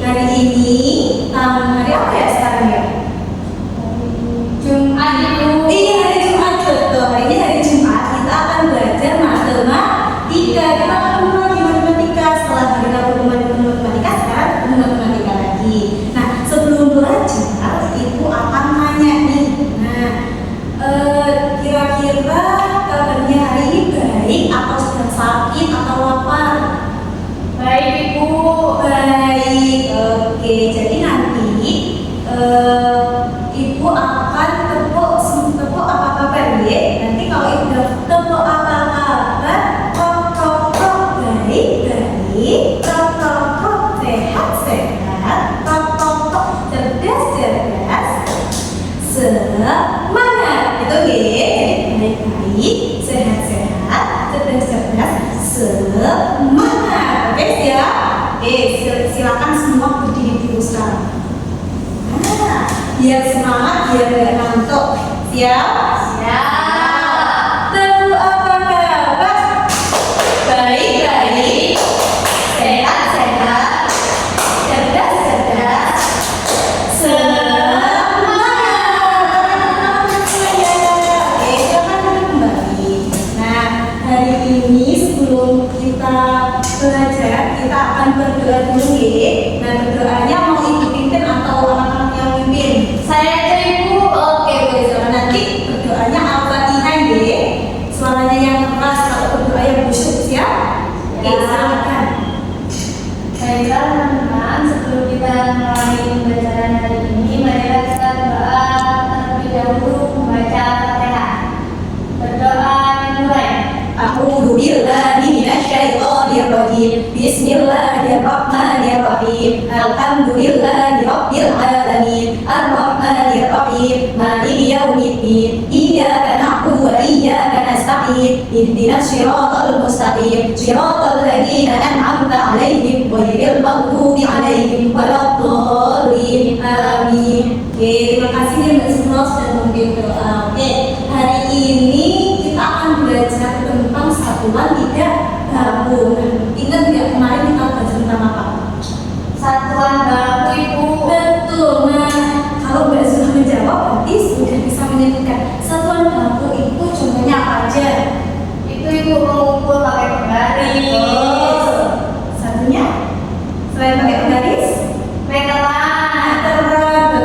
hari ini hari apa ya sekarang ya? Jumat itu. Iya, hari Jumat betul. Hari ini hari Jumat kita akan belajar matematika. Kita akan mulai matematika setelah hari Rabu matematika, sekarang ketemu matematika lagi. Nah, sebelum belajar ibu akan nanya nih. Nah, kira-kira kabarnya hari ini baik atau sedang sakit atau lapar? Baik ibu. Baik. Oke, jadi nanti ibu akan tepuk apa kabar ya? Nanti kalau ibu udah tepuk apa kabar, tok baik tok sehat, tok cerdas semangat. Itu ya, baik sehat cerdas semangat. Oke siap? Oke, silakan semua berdiri dulu sekarang. Biar semangat, biar gak ngantuk. Siap? Siap. Tepuk apa kabar? Baik sehat cerdas semangat. Oke, silakan kembali. Nah, hari ini sebelum kita belajar, kita akan berdoa dulu ya. Nah, berdoanya mau ibu pimpin atau anak-anak yang pimpin? Saya aja ibu. Oke, boleh. Silakan. Nanti berdoanya Al-Fatihah ya. Suaranya yang keras, kalau berdoa yang khusyuk. Siap? Oke, silakan. Baiklah teman-teman, sebelum kita mulai pembelajaran hari ini, marilah kita berdoa terlebih dahulu membaca Al-Fatihah. Berdoa dimulai. A'udzu billahi minasyaitonir rajim. Bismillahirrahmanirrahim. Alhamdulillahi rabbil alamin. Arrahmanir rahim. Maliki yaumiddin. Iyyaka na'budu wa iyyaka nasta'in. Ihdinas siratal mustaqim. Siratal ladzina an'amta 'alaihim ghairil maghdubi 'alaihim waladdallin. Amin. Oke, terima kasih ya Mbak Semua sudah memimpin doa. Oke, hari ini kita akan belajar tentang satuan tidak baku. Ingat nggak kemarin kita belajar tentang apa? Satuan baku ibu. Betul. Nah, kalau Mbak sudah menjawab, berarti sudah bisa menyebutkan satuan baku itu contohnya apa aja? Itu ibu mengumpul pakai pembaris. Satunya selain pakai pembaris, Meteran.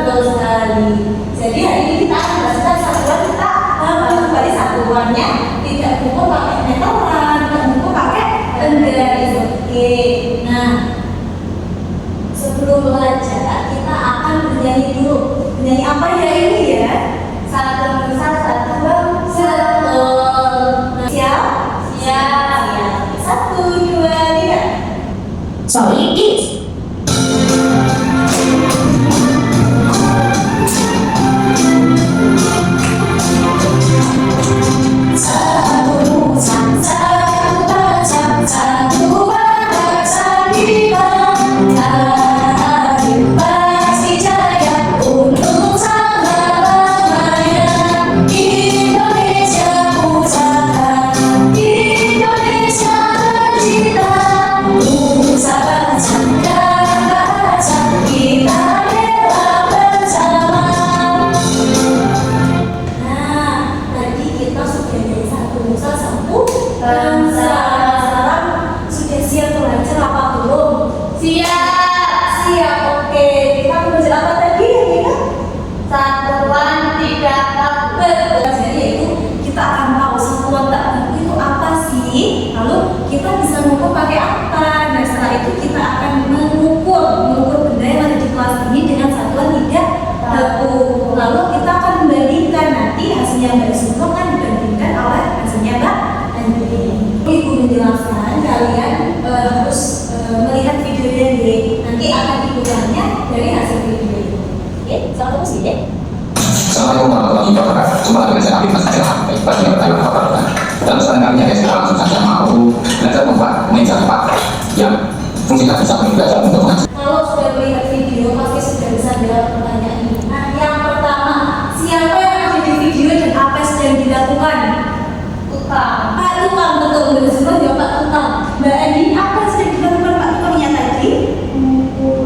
betul sekali. Jadi hari ini kita akan belajar satuan kita kembali satuannya tidak kumpul pakai meteran, tidak kumpul pakai pembaris. Oke. Nah, sebelum belajar kita akan bernyanyi dulu. Bernyanyi apa ya ini ya? Satu besar, satu bangsa. Nah, siap? Siap. 1, 2, 3. Sorry, kids. Satu bacang, satu bahasa kita. Lahir pasti jaya untuk selama-lamanya. Indonesia pusaka, Indonesia tercinta. Nusa bangsa dan bahasa kita bela bersama. Nah, tadi kita sudah dari satu nusa satu bangsa. Sekarang sudah siap belajar apa belum? Siap. Oke. Kita belajar apa tadi ya kita? Satuan tidak baku. Betul. Jadi itu kita akan tahu satuan tak baku itu apa sih. Lalu kita bisa mengukur pakai apa. Nah, setelah itu kita akan mengukur benda yang ada di kelas ini dengan satuan tidak baku. Lalu kita akan membandingkan, nanti hasilnya Mbak Sumro kan dibandingkan oleh hasilnya Mbak Andri. Ibu menjelaskan, kalian harus melihat videonya deh. Nanti akan dikurannya dari hasil video itu. Oke, selamat terus ya. Assalamualaikum warahmatullahi wabarakatuh. Jumpa dengan saya Habib Mas Adil. Bagi yang bertanya apa-apa. Dan pesan kami ya, kita langsung saja mau belajar membuat meja tempat yang fungsinya bisa belajar untuk mengajar. Kalau sudah melihat video, pasti sudah bisa jawab pertanyaan ini. Nah, yang pertama, siapa yang ada di video dan apa yang sedang dilakukan? Tukang. Pak Tukang, betul. Benar semua jawab Pak Tukang. Mbak Andi, apa yang sedang dilakukan Pak Tukangnya tadi? Mengukur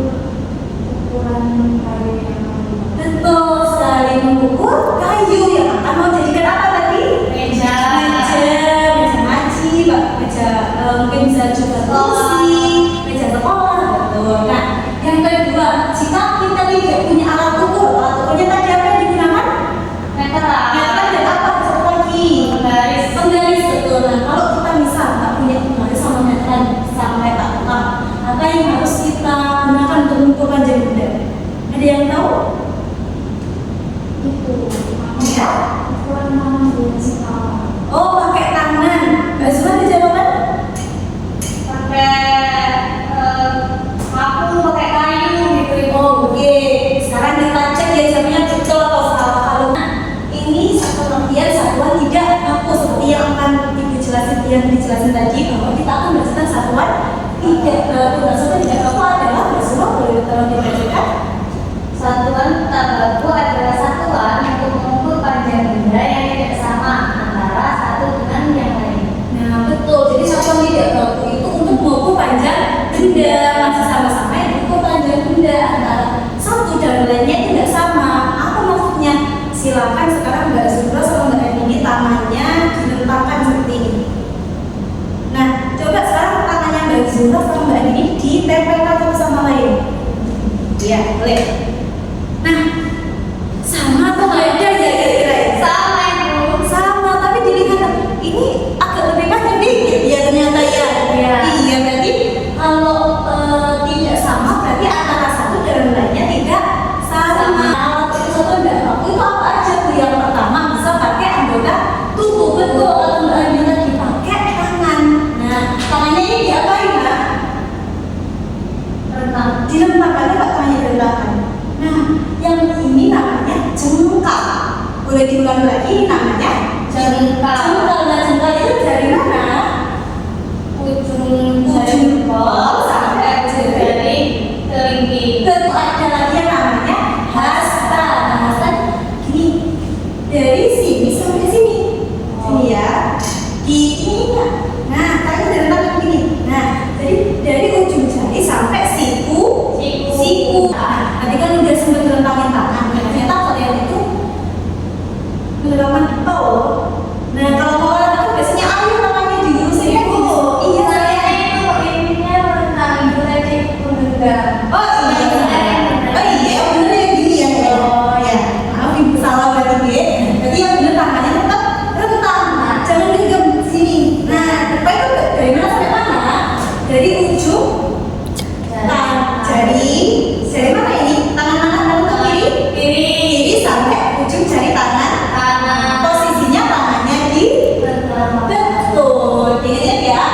dijelasin tadi bahwa kita akan belajar tentang satuan tidak baku. Nah, satuan tidak baku adalah semua boleh tolong dibacakan. Satuan tak baku adalah satuan untuk mengukur panjang benda yang tidak sama antara satu dengan yang lain. Nah, betul. Jadi satuan tidak baku itu untuk mengukur panjang benda, masih sama-sama yang mengukur panjang benda antara satu dan lainnya tidak sama. Apa maksudnya? Silakan sekarang Mbak Zuhra sama Mbak ini tangannya dilentangkan seperti ini. Nah, coba sekarang tangannya Mbak Zuhra sama Mbak ini ditempelkan satu sama lain. Ya, boleh. Nah, sama atau beda ya kira-kira? Sama Ibu. Sama, tapi dilihat ini agak lebih panjang dikit ya ternyata ya. Iya. Iya, berarti kalau tidak sama berarti antara satu dan lainnya tidak sama. Kalau satu dan baku itu apa aja tuh? Yang pertama bisa pakai anggota tubuh, betul. Kalau Mbak Amina dipakai tangan. Nah, tangannya ini diapain Mbak? Rentang. Dilentangkan, Mbak, tangannya dilentangkan. Nah, yang ini namanya jengkal. Boleh diulang lagi, namanya Jengkal. jengkal. Nah, jengkal itu dari mana? Ujung jempol sampai jari kelingking. Tentu ada lagi yang namanya hasta. Nah, hasta gini, dari sini sampai sini. Sini ya. Di ini ya. Nah, tadi dilentangkan gini. Nah, jadi dari ujung jari sampai siku. Nah, tadi kan udah sempat dilentangin tangan. Ternyata kalian itu dilentangkan tol. Nah, kalau mau olahraga biasanya ayo tangannya dilurusin ya Bu. Iya, Saya itu ininya rentang Ibu tadi mengenggam. Oh iya, bener yang gini ya. Oh ya, maaf Ibu salah berarti ya. Jadi yang bener tangannya tetap rentang. Nah, jangan genggam sini. Nah, depan itu dari mana sampai mana? Dari ujung jari mana ini? Tangan mana? Tangan ke kiri? Kiri sampai ujung jari tangan. Posisinya tangannya di betul. Ingat ya.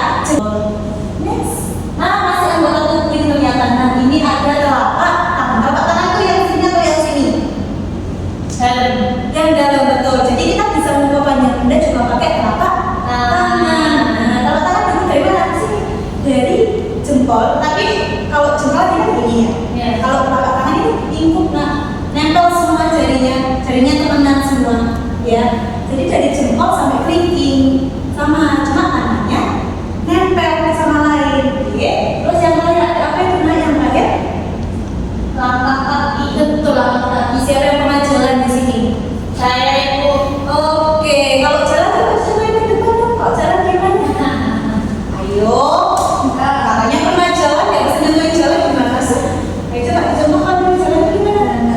Next. Nah, masih anggota tubuh ini ternyata. Nah, ini ada telapak tangan. Telapak tangan itu yang sini atau yang sini? Yang dalam, betul. Jadi kita bisa mengukur panjang benda juga pakai telapak tangan. Nah, telapak tangan dulu dari mana? Sini. Dari jempol. Tapi kalau jempol dia begini ya. Ya. Kalau telapak tangan itu lingkup, nah, nempel semua jarinya temenan semua, ya. Jadi dari jempol sampai kelingking sama, cuma tangannya nempel sama lain. Oke. Terus yang lain ada apa itu? Nah, yang lain Langkah kaki. betul, langkah kaki. Siapa yang pernah jalan di sini? Saya Ibu. Oke, kalau jalan coba ke depan dong. Kalau jalan gimana? Ayo. Katanya pernah jalan ya, bisa nentuin jalan gimana sih? Ayo coba dicontohkan dulu jalan gimana?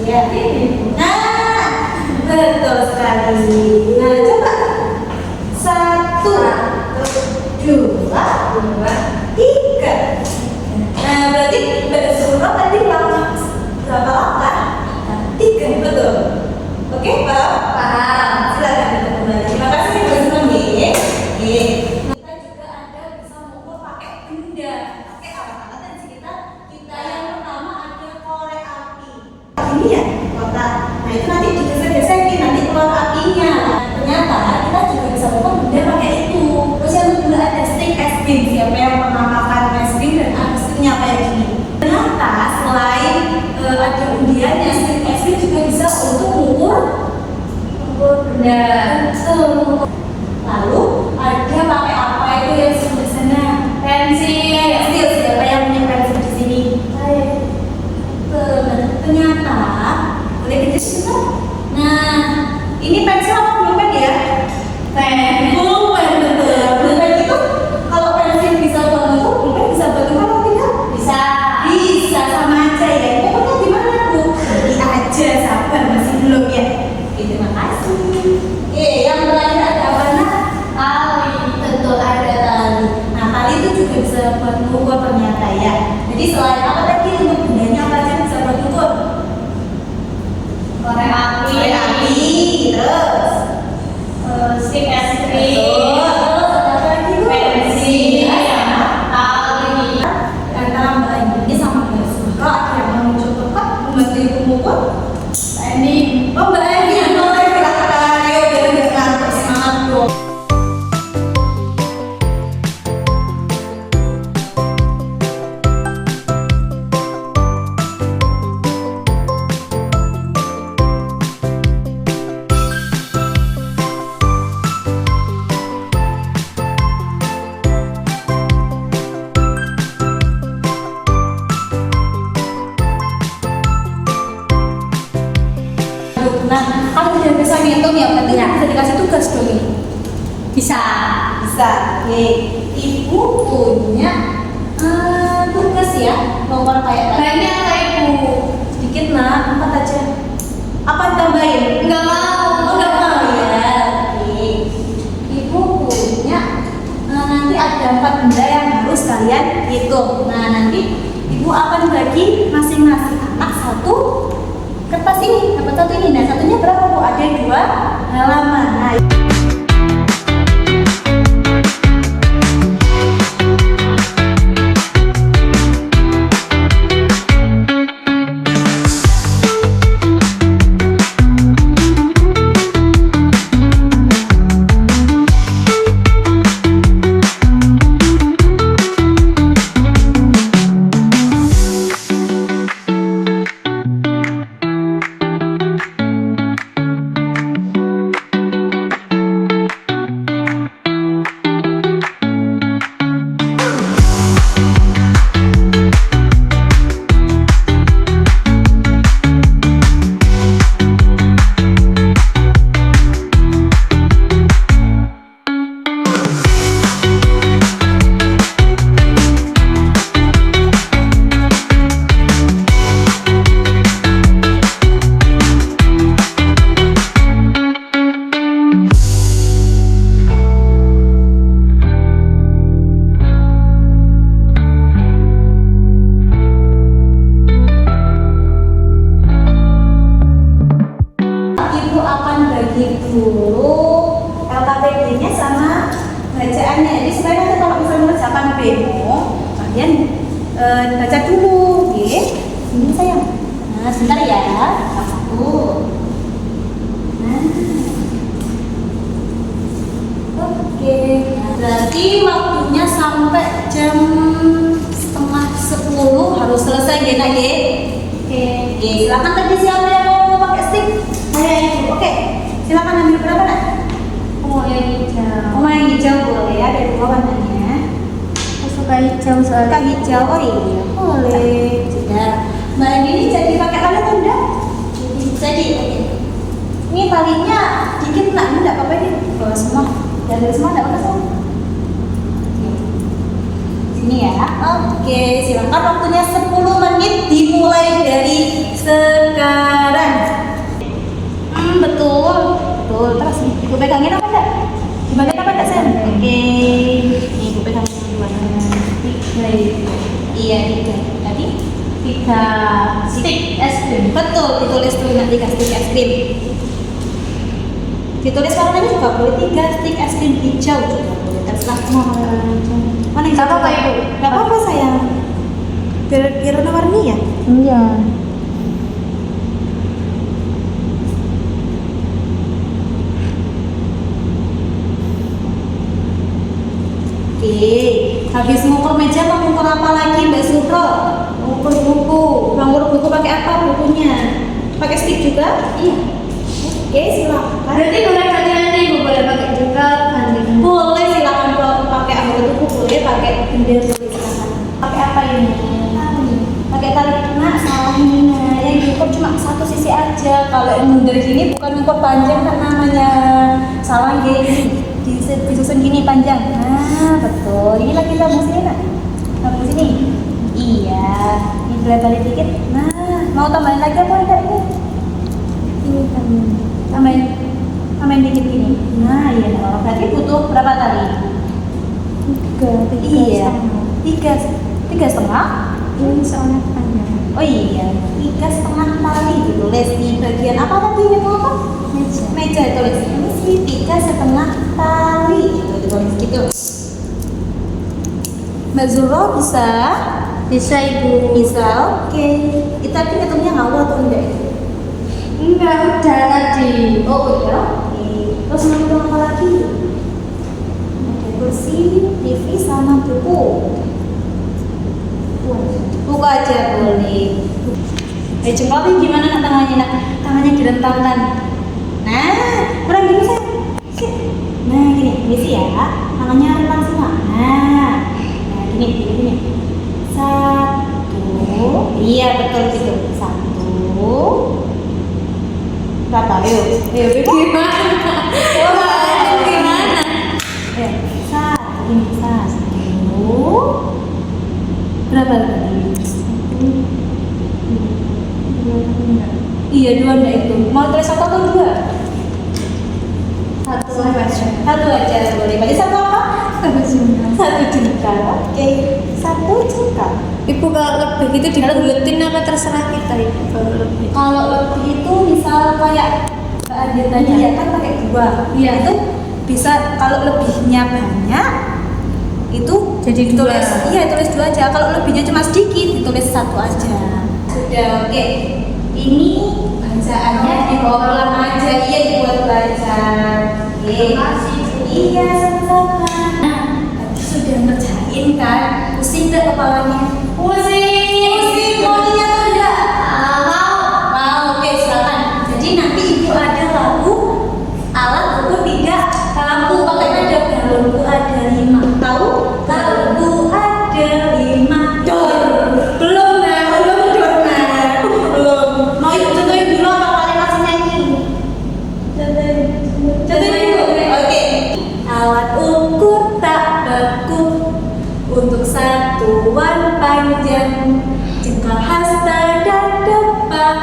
Ya, ini. Nah, betul sekali. Nah, coba 1, 2, 3. Nah, berarti Mbak Zuhra tadi langkah berapa langkah? 3, betul. Oke, paham? Silakan kita kembali. Terima kasih Mbak Zuhra nih. Oke. Kita juga ada bisa mengukur pakai benda, pakai alat-alat dan kita yang pertama ada korek api. Ini ya kotak. Nah, itu nanti digesek-gesekin nanti keluar apinya. Ternyata kita juga bisa mengukur benda pakai itu. Terus yang kedua ada stick es krim. Siapa yang pernah makan es krim dan ada sticknya kayak gini? Ternyata selain ada undiannya, stick es krim juga bisa untuk mengukur Benda. betul. Lalu ada pakai apa itu yang sebelah sana? Pensil. Pensil. Siapa yang punya pensil di sini? Ternyata boleh kita coba. Nah, ini pensil apa pulpen ya? Pulpen, betul. Pulpen itu kalau pensil bisa buat bentuk, pulpen bisa buat bentuk atau tidak? Bisa. Bisa, sama aja ya. Pokoknya gimana Bu? Beli aja, sabar masih belum ya. Oke, terima kasih. Oke, yang terakhir ada apa nak? Tali. Betul, ada tali. Nah, tali itu juga bisa buat mengukur ternyata ya. Jadi selain apa tadi untuk bendanya apa aja bisa buat mengukur? Korek api. Korek api, terus Stick es betul. krim. Terus ada apa lagi Bu? Pensil. Ya. Tali. Antara Mbak ini sama Mbak Zuhra ada yang mau mencoba membantu ibu mengukur? Ini. Oh, Mbak Eni, boleh silakan. Ayo, biar nggak ngantuk, semangat dong. udah bisa ngitung ya, berarti Ya. bisa dikasih tugas dong nih. Bisa. Bisa. Oke. Ibu punya tugas ya, nomor kayak tadi. Banyak lah ibu. Sedikit nak, 4 aja. Apa ditambahin? Nggak mau. Oh, nggak mau ya. Oke. Ibu punya nanti ada 4 benda yang harus kalian hitung. Nah, nanti ibu akan bagi masing-masing anak satu kertas ini, dapat satu ini. Nah, satunya berapa bu? Ada 2 halaman. Nah, ibu akan bagi dulu LKPD-nya sama bacaannya. Jadi supaya nanti kalau misalnya mengerjakan demo, kalian baca dulu, oke? Ini sayang. Nah, sebentar ya. Satu. Nah. Oke. Nah, berarti waktunya sampai jam 9:30 harus selesai ya, Nak, ya? Oke. Oke, silakan tadi siapa yang mau pakai stick? Saya ibu. Oke. Silakan ambil berapa, Nak? Oh, yang hijau. Oh, yang hijau boleh, ada 2 warnanya. Aku suka hijau Suka soalnya. hijau, oh iya, boleh. Sudah. Mbak ini jadi pakai tali atau enggak? Jadi. Oke. Ini talinya dikit nak, ini enggak apa-apa ini. Bawa semua. Dari semua enggak apa-apa semua. Oke. Sini ya. Oke, silakan waktunya 10 menit dimulai dari sekarang. Betul. Betul. Terus nih, ibu pegangin apa enggak? Dibagian apa enggak, Sen? Oke. Nih, ibu pegangin dua. Iya, 3. Tadi 3 stick es krim. betul, ditulis tuh nanti stick es krim. Ditulis warnanya juga boleh, 3 stick es krim hijau juga boleh, terserah mau mana yang Gak apa-apa, cocok. Ibu. Gak apa-apa sayang, biar warna-warni ya. Iya. Oke, habis ngukur meja mau ngukur apa lagi Mbak Suhro? Ngukur buku, ngukur buku pakai apa bukunya? Pakai stick juga? Iya. Oke, silakan. Berarti boleh ganti-ganti, Ibu boleh pakai juga ganti. Boleh, silakan kalau pakai anggota tubuh boleh, pakai benda boleh silakan. Pakai apa ini? Pakai tarik kena salah ini. Nah, yang diukur cuma satu sisi aja. Kalau yang mundur gini bukan ukur panjang kan namanya. Salah gini. Disusun gini panjang. Nah, betul. Ini lagi tambah sini nak. Tambah sini. Iya. Ini boleh balik dikit. Nah, mau tambahin lagi apa enggak ini? Ini tambahin dikit gini. Nah, iya. Nah, berarti butuh berapa tali? 3 Iya. 3,5. Ini soalnya panjang. Oh iya, 3,5 tali ditulis di bagian apa tadi yang apa? Meja. Meja tulis ini sih 3,5 tali gitu ditulis gitu. Mbak Zuro bisa? Bisa, Ibu. Bisa, oke. Kita tadi ketemu ngawal atau enggak itu? Enggak, udah tadi. Oh iya, oke. Terus mau apa lagi? Ada kursi, TV sama buku. Buku aja boleh. Jempolnya gimana nak tangannya nak? Tangannya direntangkan. Nah, kurang gini saya. Nah gini sih ya. Tangannya rentang semua. Nah gini. 1. Iya betul gitu. 1. Berapa? Ayo gimana? Gimana? Ya, satu, ini satu. Berapa tadi? Iya, dua enggak itu. Mau tulis satu atau dua? Satu aja. Satu aja boleh. Berarti satu apa? Satu jumlah. Satu jengkal. Oke, satu jengkal. Ibu kalau lebih itu dibuletin apa terserah kita ibu kalau lebih. Kalau lebih itu misal kayak ada tadi ya kan pakai dua. Iya. Itu bisa kalau lebihnya banyak itu Jadi dua. tulis, iya tulis dua aja. Kalau lebihnya cuma sedikit ditulis satu aja. Sudah oke. Ini bacaannya dibawa pulang aja. Iya dibuat belajar. Oke. Terima kasih, Bu. Iya sama-sama. Nah, tadi sudah ngerjain kan? Pusing gak kepalanya? Pusing mau lihat atau enggak? Mau, oke silakan. Jadi nanti ibu ada lagu alat ukur tidak kamu pakai nada galonku ada 5 tahu? Galonku ada 5 dor belum nah belum dor nah belum mau ibu contohin dulu apa kalian langsung nyanyi? Contohin dulu oke. Alat ukur tak baku untuk satuan panjang jengkal hasta dan depan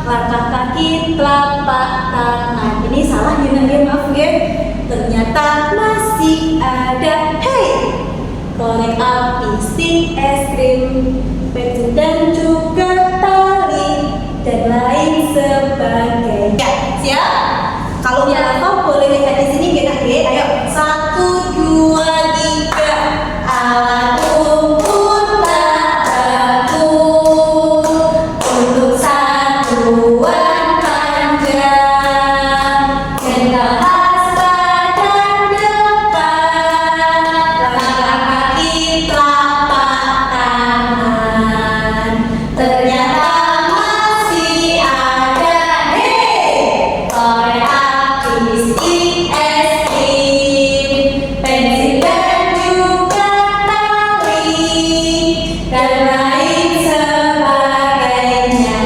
langkah kaki telapak tangan. Ini salah ya maaf ya. Ternyata masih ada hey korek api stick es krim pensil dan juga tali dan lain sebagainya. Siap? Kalau yang hafal boleh lihat di sini kita ayo 1, 2, 3 alat ukur tak baku untuk satuan panjang jengkal hasta dan depan langkah kaki telapak tangan ternyata masih ada hey korek api stick es krim pensil dan juga tali dan lain sebagainya.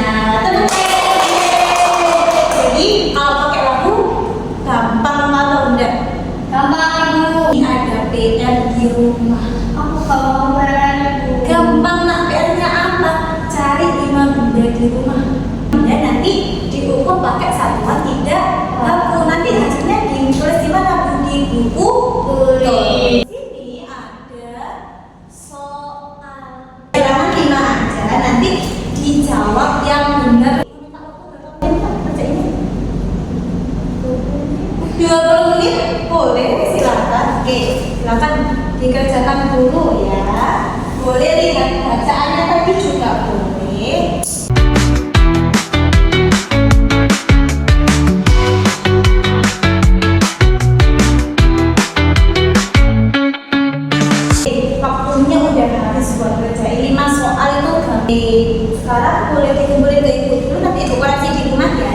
Jadi kalau pakai lagu gampang atau enggak? Gampang ibu. Ini ada PR di rumah. Aku kalau mau bayar ibu. Gampang nak, PR-nya apa? Cari 5 benda di rumah. Dan nanti diukur pakai satuan tidak baku. Nanti hasilnya ditulis di mana Bu? Di buku Tulis. Sini ada soal. Bilangan 5 aja. Nanti dijawab yang benar. 20 menit boleh silakan. Oke, silakan dikerjakan dulu ya. Boleh lihat bacaannya tadi juga boleh. Waktunya udah habis buat kerjain 5 soal itu gampang. Sekarang boleh dikumpulin ke ibu dulu, nanti ibu koreksi di rumah ya.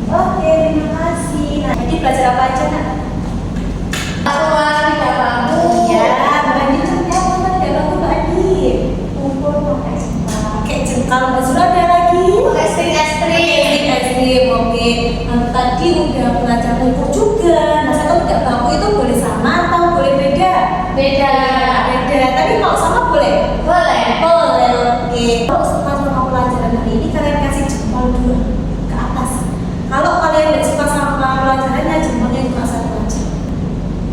Oke, terima kasih. Nah, jadi belajar apa aja nak? Satuan tidak baku. Ya, Mbak Andi contohnya apa tidak baku Mbak Andi? Ukur pakai jengkal. Pakai jengkal, Mbak Zura ada lagi? Pakai stick es krim. Stick es krim, oke. Tadi udah belajar ukur juga. Nah, satu tidak baku itu boleh sama atau boleh beda? Beda. Beda. Tapi kalau sama boleh? Boleh. Boleh, oke. Kalau suka sama pelajaran hari ini kalian kasih jempol 2 ke atas. Kalau kalian tidak suka sama pelajarannya, jempolnya cuma 1 aja.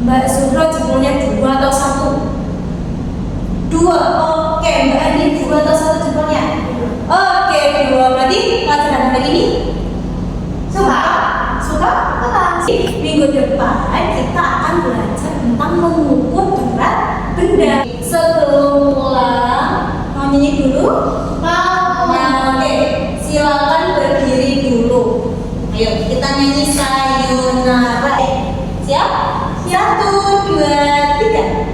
Mbak Zuhro jempolnya 2 atau 1? 2, oke. Mbak Andi 2 atau 1 jempolnya? Oke, 2. Berarti pelajaran hari ini suka? Suka? Minggu depan kita akan belajar tentang mengukur berat benda. Sebelum pulang, mau nyanyi dulu? Mau. Nah, oke. Silakan berdiri dulu. Ayo kita nyanyi sayonara. Siap? 1, 2, 3.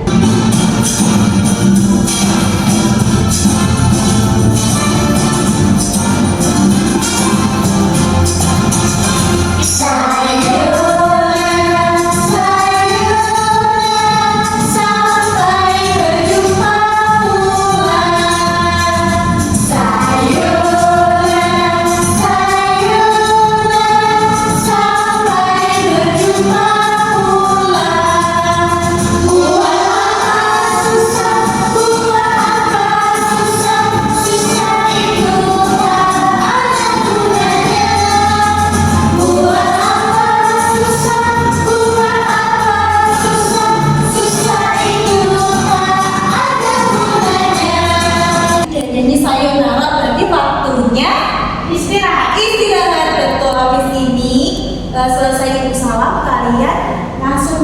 Sampai berjumpa pulang. Sayonara.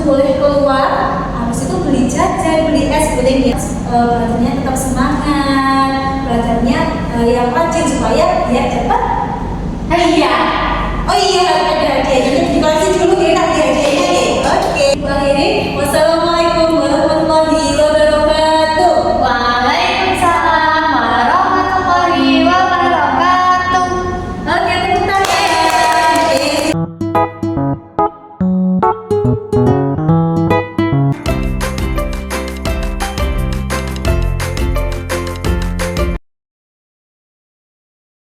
boleh keluar, habis itu beli jajan, beli es, boleh biar belajarnya tetap semangat, belajarnya yang rajin supaya dia cepat. Iya. Oh iya, ada